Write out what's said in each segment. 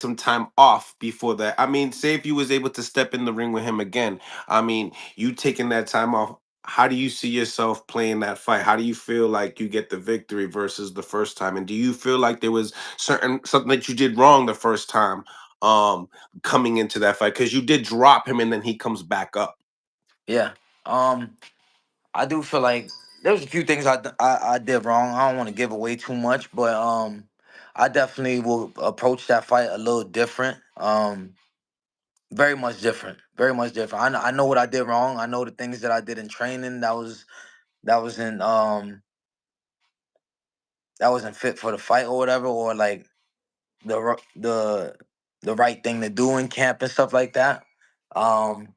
some time off before that. I mean, say if you was able to step in the ring with him again, I mean, you taking that time off, how do you see yourself playing that fight? How do you feel like you get the victory versus the first time? And do you feel like there was something that you did wrong the first time um coming into that fight? Because you did drop him and then he comes back up. Yeah. Um, I do feel like there was a few things I did wrong. I don't want to give away too much, but I definitely will approach that fight a little different. Very much different. Very much different. I know what I did wrong. I know the things that I did in training that was in that wasn't fit for the fight or whatever, or like the the right thing to do in camp and stuff like that. Um,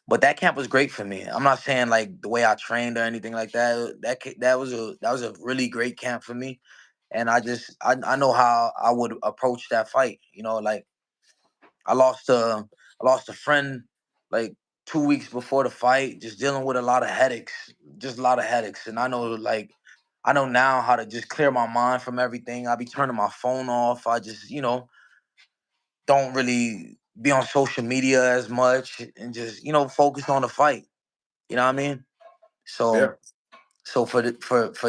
but that camp was great for me. I'm not saying like the way I trained or anything like that. That was a really great camp for me, and I know how I would approach that fight. You know, like I lost a I lost a friend like 2 weeks before the fight, just dealing with a lot of headaches, just a lot of headaches. And I know now how to just clear my mind from everything. I be turning my phone off. I just don't really be on social media as much and just focus on the fight. You know what I mean? Yeah. So for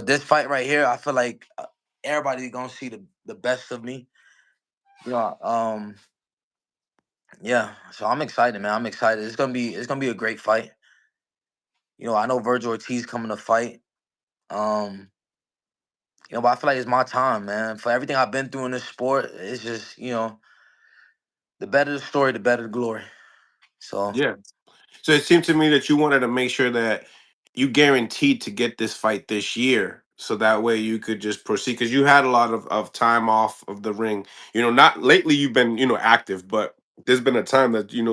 this fight right here, I feel like everybody's gonna see the best of me. You know, yeah. So I'm excited, man. I'm excited. It's gonna be a great fight. I know Virgil Ortiz coming to fight. Um, but I feel like it's my time, man. For everything I've been through in this sport, it's just the better the story, the better the glory. So Yeah. So it seemed to me that you wanted to make sure that you guaranteed to get this fight this year. So that way you could just proceed because you had a lot of time off of the ring. Not lately you've been, active, but there's been a time that, you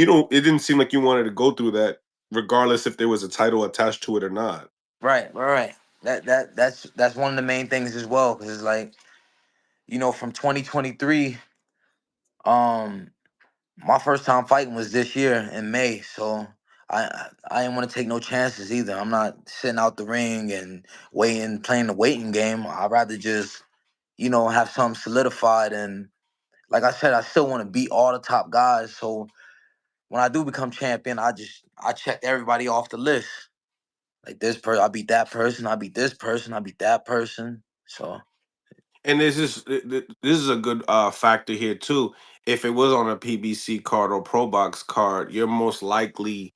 don't, it didn't seem like you wanted to go through that regardless if there was a title attached to it or not. right. That's one of the main things as well, because it's like from 2023, um, my first time fighting was this year in May, so I didn't want to take no chances either. I'm not sitting out the ring and waiting, playing the waiting game. I'd rather just have something solidified. And like I said, I still want to beat all the top guys. So when I do become champion, I check everybody off the list. Like this person, I beat that person. I beat this person. I beat that person. So And this is a good factor here too. If it was on a PBC card or Pro Box card, you're most likely,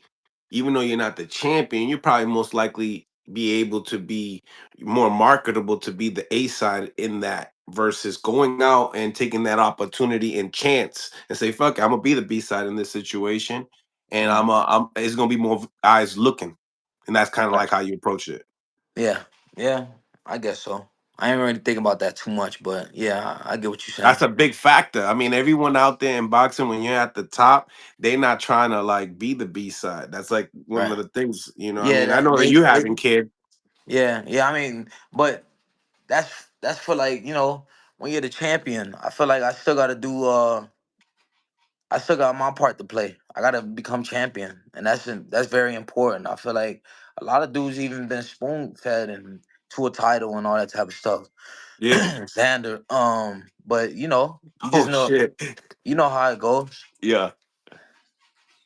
even though you're not the champion, you're probably most likely be able to be more marketable to be the A side in that versus going out and taking that opportunity and chance and say, fuck it, I'm gonna be the B side in this situation. And mm, I'm it's gonna be more eyes looking. And that's kind of right. like how you approach it. Yeah, yeah, I guess so. I ain't really thinking about that too much, but yeah, I get what you're saying. That's a big factor. I mean, everyone out there in boxing, when you're at the top, they're not trying to like be the B side. That's like one Right. of the things, I Yeah, mean, I that know that you haven't, kid. yeah. I mean, but that's for like when you're the champion. I feel like I still got my part to play. I gotta become champion, and that's very important. I feel like a lot of dudes even been spoon fed and to a title and all that type of stuff. Yeah. Xander, but you just Oh shit. you know how it goes. Yeah.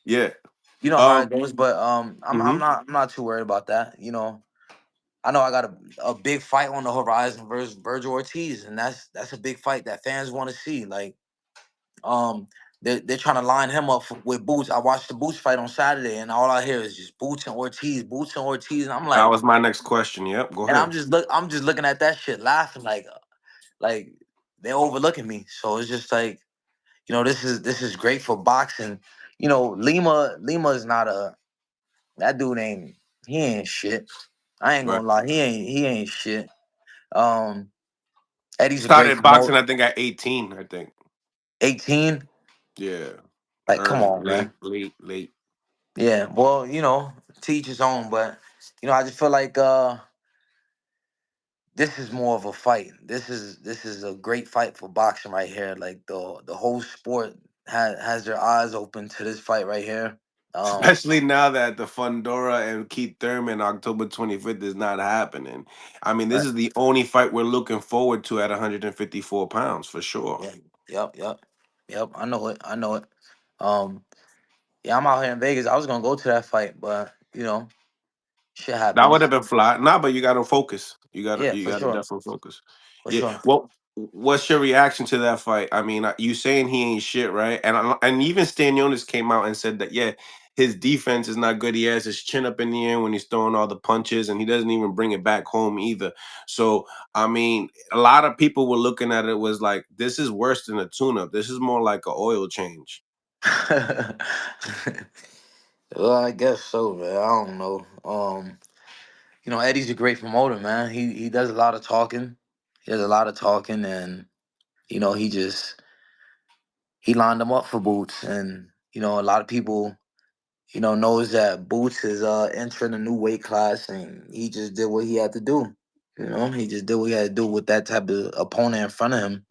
Yeah. You know how Um. it goes, but Mhm. I'm not too worried about that. I know I got a big fight on the horizon versus Virgil Ortiz, and that's a big fight that fans want to see. Like, um, they're trying to line him up with Boots. I watched the Boots fight on Saturday, and all I hear is just Boots and Ortiz, and I'm That like, was my next question. Yep. Go and ahead. I'm just looking at that shit, laughing like they're overlooking me. So it's just like, this is great for boxing. Lima is not a that dude ain't he ain't shit. I ain't Right. gonna lie, he ain't shit. Um, Eddie's a great Started boxing, promoter. I think, at 18. I think. 18, Yeah. like come Early, on, man. late, late, late. Yeah, well, teach his own, but I just feel like this is more of a fight. This is a great fight for boxing right here. Like the whole sport has their eyes open to this fight right here. Um, Especially now that the Fundora and Keith Thurman October 25th is not happening. I mean, this right. is the only fight we're looking forward to at 154 pounds for sure. Yeah. Yep. Yep, I know it. I know it. Um, yeah, I'm out here in Vegas. I was gonna go to that fight, but shit That would happens. have been fly. Nah, but you gotta focus. Yeah, You for gotta sure, definitely focus. for Yeah. sure. Well, what's your reaction to that fight? I mean, you saying he ain't shit, right? And even Stanionis came out and said that yeah, his defense is not good. He has his chin up in the air when he's throwing all the punches, and he doesn't even bring it back home either. So I mean, a lot of people were looking at it was like this is worse than a tune-up. This is more like an oil change. Well, I guess so, man. I don't know. Eddie's a great promoter, man. He does a lot of talking. He does a lot of talking, and he just he lined him up for Boots, and a lot of people knows that Boots is entering a new weight class, and he just did what he had to do. He just did what he had to do with that type of opponent in front of him.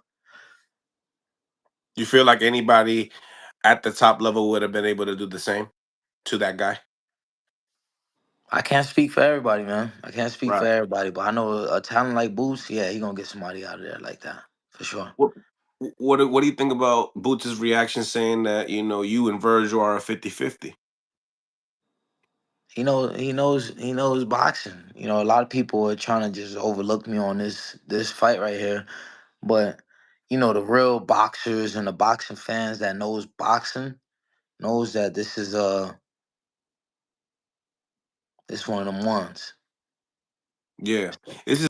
You feel like anybody at the top level would have been able to do the same to that guy? I can't speak for everybody, man. I can't speak for Right. everybody, but I know a talent like Boots, yeah, he gonna get somebody out of there like that for sure. What what do you think about Boots' reaction saying that, you and Virgil are a 50-50? He knows boxing. A lot of people are trying to just overlook me on this fight right here, but the real boxers and the boxing fans that knows boxing knows that this one of them ones. Yeah. This